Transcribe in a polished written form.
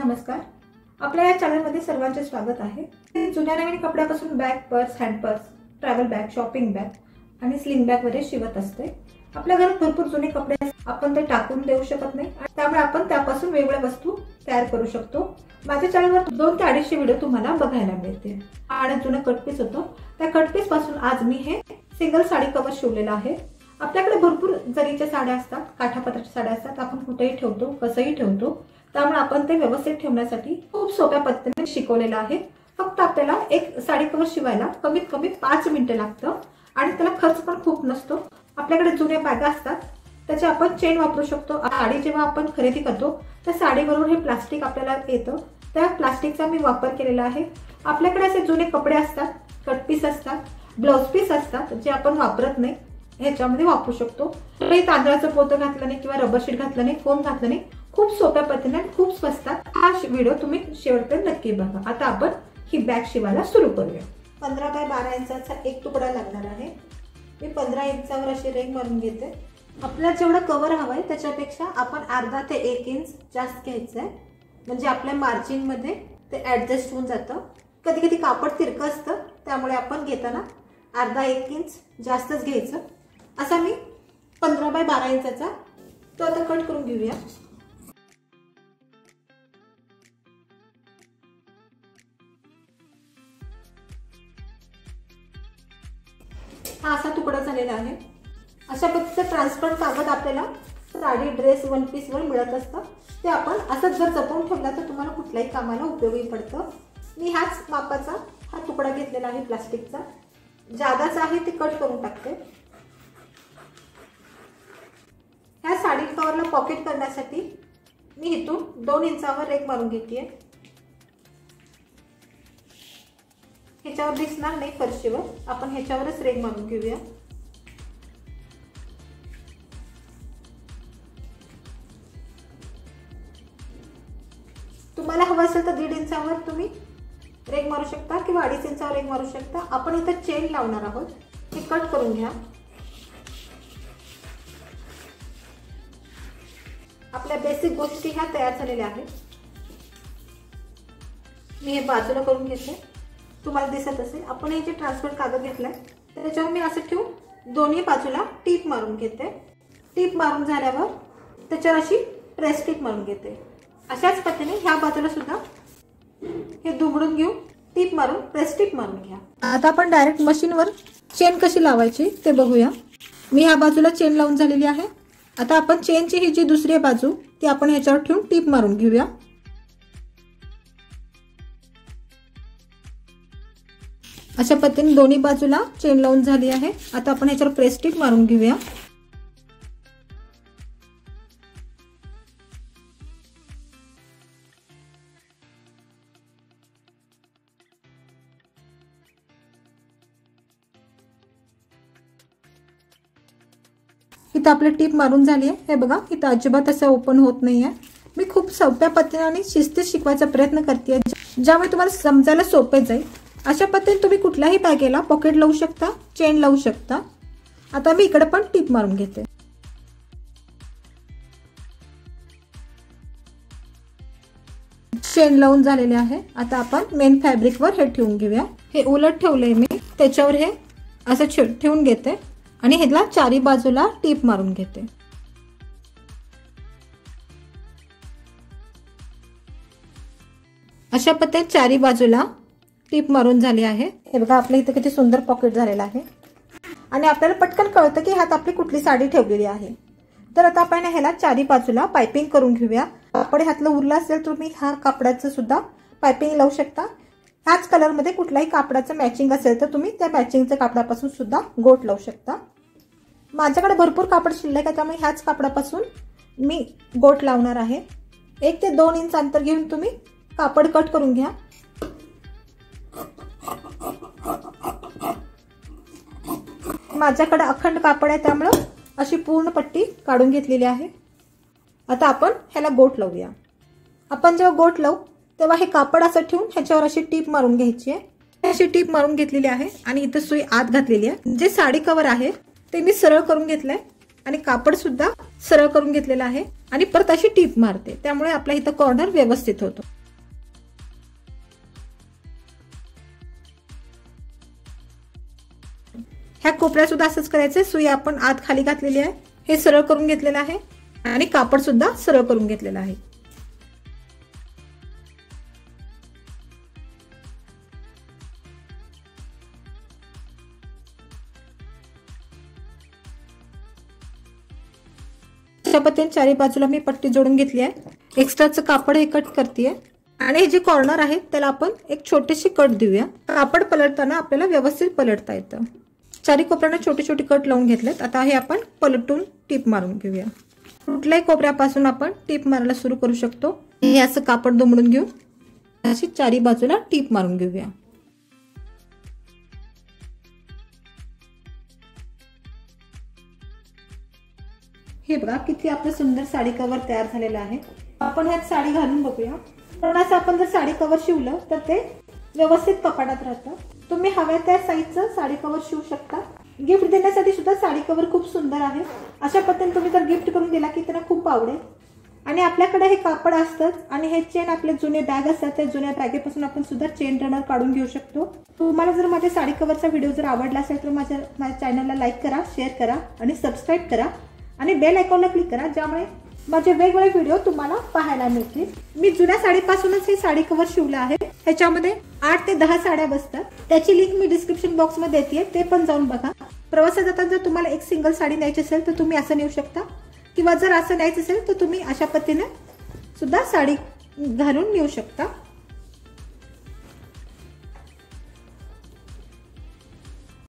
नमस्कार. आपल्या या चॅनलमध्ये सर्वांचे स्वागत आहे. जुन्या नवीन कपड्यापासून bag, purse, hand purse, travel bag, shopping bag आणि स्लिंग बॅग वगैरे शिवत असते. आपल्या घरात भरपूर जुने कपडे असतात. आपण ते टाकून देऊ शकत नाही, त्यामुळे आपण त्यापासून वेगवेगळ्या वस्तू तयार करू शकतो. माझ्या चॅनलवर 200 ते 250 व्हिडिओ तुम्हाला बघायला मिळतील. आणि जुनं कटपीस होतं, त्या कटपीस पासून आज मी हे सिंगल साडी कव्हर शिवलेलं आहे. आपल्याकडे भरपूर जरीच्या साड्या असतात, काठापदराच्या साड्या असतात. आपण कुठेही ठेवतो, कसंही ठेवतो. त्यामुळे आपण ते व्यवस्थित ठेवण्यासाठी खूप सोप्या पद्धतीने शिकवलेलं आहे. फक्त आपल्याला एक साडी कव्हर शिवायला कमीत कमी 5 मिनिटं लागतं आणि त्याला खर्च पण खूप नसतो. आपल्याकडे जुन्या बॅगा असतात, त्याचे आपण चेन वापरू शकतो. साडी जेव्हा आपण खरेदी करतो त्या साडीबरोबर हे प्लास्टिक आपल्याला येतं, त्या प्लास्टिकचा मी वापर केलेला आहे. आपल्याकडे असे जुने कपडे असतात, कटपीस असतात, ब्लाउज पीस असतात, जे आपण वापरत नाही, ह्याच्यामध्ये वापरू शकतो. काही तांदळाचं पोतं घातलं नाही किंवा रबर शीट घातलं नाही, फोम घातलं नाही, खूप सोप्या पद्धतीने खूप स्वस्तात हा व्हिडिओ तुम्ही शेवटपर्यंत नक्की बघा. आता आपण ही बॅग शिवायला सुरू करूया. 15 बाय 12 इंचाचा एक तुकडा लागणार आहे. मी 15 इंचावर अशी रेघ मारून घेते. आपल्याला जेवढं कव्हर हवंय त्याच्यापेक्षा आपण अर्धा ते 1 इंच जास्त घ्यायचंय, म्हणजे आपल्या मार्जिन मध्ये ते ऍडजस्ट होऊन जातं. कधी कधी कापड तिरकं असतं, त्यामुळे आपण घेताना अर्धा 1 इंच जास्तच घ्यायचं. असा मी 15 बाय 12 इंचाचा तो आता कट करून घेऊया. हा असा तुकडा झालेला आहे. अशा पद्धतीचं ट्रान्सपरंट कागद आपल्याला साडी, ड्रेस, वन पीस वर मिळत असतं. ते आपण असंच जर जपून ठेवला तर तुम्हाला कुठल्याही कामाला उपयोगी पडतं. मी ह्याच मापाचा हा तुकडा घेतलेला आहे प्लास्टिकचा. जादाच आहे ते कट करून टाकते. ह्या साडी कव्हरला पॉकेट करण्यासाठी मी इथून 2 इंचावर रेघ मारून घेतेय. ह्याच्यावर दिसणार नाही फरशीवर, आपण ह्याच्यावरच रेघ मारून घेऊया. तुम्हाला हवं असेल तर 1.5 इंचावर तुम्ही रेघ मारू शकता किंवा 2.5 इंचावर रेघ मारू शकता. आपण इथं चेन लावणार आहोत, हे कट करून घ्या. आपल्या बेसिक गोष्टी ह्या तयार झालेल्या आहेत. मी हे बाजूला करून घेते. तुम्हाला दिसत असेल आपण हे जे ट्रान्सपरंट कागद घेतलाय त्याच्यावर मी असं ठेवून दोन्ही बाजूला टीप मारून घेते. टीप मारून झाल्यावर त्याच्यावर अशी प्रेस टीप मारून घेते. अशाच पद्धतीने ह्या बाजूला सुद्धा हे दुमडून घेऊन टीप मारून प्रेस टीप मारून घ्या. आता आपण डायरेक्ट मशीनवर चेन कशी लावायची ते बघूया. मी ह्या बाजूला चेन लावून झालेली आहे. आता आपण चेनची ही जी दुसरी बाजू ती आपण ह्याच्यावर ठेवून टीप मारून घेऊया. अशा पद्धतीने दोन्ही बाजूला चेन लावून झाली आहे. आता आपण ह्याच्यावर प्रेस टीप मारून घेऊया. इथं आपली टीप मारून झाली आहे. हे बघा, इथं अजिबात असं ओपन होत नाहीये. मी खूप सोप्या पद्धतीने शिस्तीत शिकवायचा प्रयत्न करते, ज्यामुळे तुम्हाला समजायला सोपे जाईल. अशा पद्धतीने तुम्ही कुठल्याही बॅगेला पॉकेट लावू शकता, चेन लावू शकता. आता मी इकडे पण टीप मारून घेते. चेन लावून झालेले आहे. आता आपण मेन फॅब्रिकवर हे ठेवून घेऊया. हे उलट ठेवलंय मी, त्याच्यावर हे असं ठेवून घेते आणि ह्याला चारी बाजूला टीप मारून घेते. अशा पद्धतीने चारी बाजूला टीप मारून झाली आहे. हे बघा, आपल्या इथे किती सुंदर पॉकेट झालेला आहे आणि आपल्याला पटकन कळतं की ह्यात आपली कुठली साडी ठेवलेली आहे. तर आता आपण ह्याला चारी बाजूला पायपिंग करून घेऊया. कापड ह्यातलं उरलं असेल तर तुम्ही ह्या कापडाचं सुद्धा पायपिंग लावू शकता. ह्याच कलर मध्ये कुठल्याही कापडाचं मॅचिंग असेल तर तुम्ही त्या मॅचिंगच्या कापडापासून सुद्धा गोट लावू शकता. माझ्याकडे भरपूर कापड शिल्लक आहे, त्यामुळे ह्याच कापडापासून मी गोट लावणार आहे. 1 ते 2 इंच अंतर घेऊन तुम्ही कापड कट करून घ्या. माझ्याकडे अखंड कापड आहे, त्यामुळे अशी पूर्ण पट्टी काढून घेतलेली आहे. आता आपण ह्याला गोट लावूया. आपण जेव्हा गोट लावू तेव्हा हे कापड असं ठेवून ह्याच्यावर अशी टीप मारून घ्यायची आहे. अशी टीप मारून घेतलेली आहे आणि इथं सुई आत घातलेली आहे. जे साडी कव्हर आहे ते मी सरळ करून घेतलंय आणि कापड सुद्धा सरळ करून घेतलेला आहे आणि परत अशी टीप मारते, त्यामुळे आपला इथं कॉर्नर व्यवस्थित होतो. ह्या कोपऱ्यात सुद्धा असंच करायचंय. सुई आपण आत खाली घातलेली आहे, हे सरळ करून घेतलेलं आहे आणि कापड सुद्धा सरळ करून घेतलेलं आहे. अशा पद्धतीने चारी बाजूला मी पट्टी जोडून घेतली आहे. एक्स्ट्राचं कापड हे कट करतेय आणि हे जे कॉर्नर आहे त्याला आपण एक छोटीशी कट देऊया. कापड पलटताना आपल्याला व्यवस्थित पलटता येतं. चारी कोपऱ्यांना छोटे छोटे कट लावून घेतलेत. आता हे आपण पलटून टीप मारून घेऊया. कुठल्याही कोपऱ्यापासून आपण टीप मारायला सुरू करू शकतो. हे असं कापड दुमडून घेऊन अशी चारी बाजूला टीप मारून घेऊया. हे बघा किती आपलं सुंदर साडी कव्हर तयार झालेलं आहे. आपण ह्यात साडी घालून बघूया. पण असं आपण जर साडी कव्हर शिवलं तर ते व्यवस्थित कपाटात राहतं. तुम्ही हव्या त्या साईजचं साडी कव्हर शिवू शकता. गिफ्ट देण्यासाठी सुद्धा साडी कव्हर खूप सुंदर आहे. अशा पद्धतीने तुम्ही जर गिफ्ट करून दिला की त्यांना खूप आवडेल. आणि आपल्याकडे हे कापड असतंच आणि हे चेन आपले जुने बॅग असतात, त्या जुन्या बॅगेपासून आपण सुद्धा चेन रनर काढून घेऊ शकतो. तुम्हाला जर माझ्या साडी कव्हरचा व्हिडिओ जर आवडला असेल तर माझ्या चॅनलला लाईक करा, शेअर करा आणि सबस्क्राईब करा आणि बेल आयकॉनला क्लिक करा, ज्यामुळे माझे वेगवेगळे व्हिडिओ तुम्हाला पाहायला मिळतील. मी जुन्या साडीपासूनच हे साडी कव्हर शिवलं आहे. ह्याच्यामध्ये 8 ते 10 साड्या बसतात. त्याची लिंक मी डिस्क्रिप्शन बॉक्स मध्ये देते, ते पण जाऊन बघा. प्रवासात जाताना जर तुम्हाला एक सिंगल साडी न्यायची असेल तर तुम्ही असं नेऊ शकता, किंवा जर असं न्यायचं असेल तर तुम्ही अशा पद्धतीने सुद्धा साडी घालून नेऊ शकता.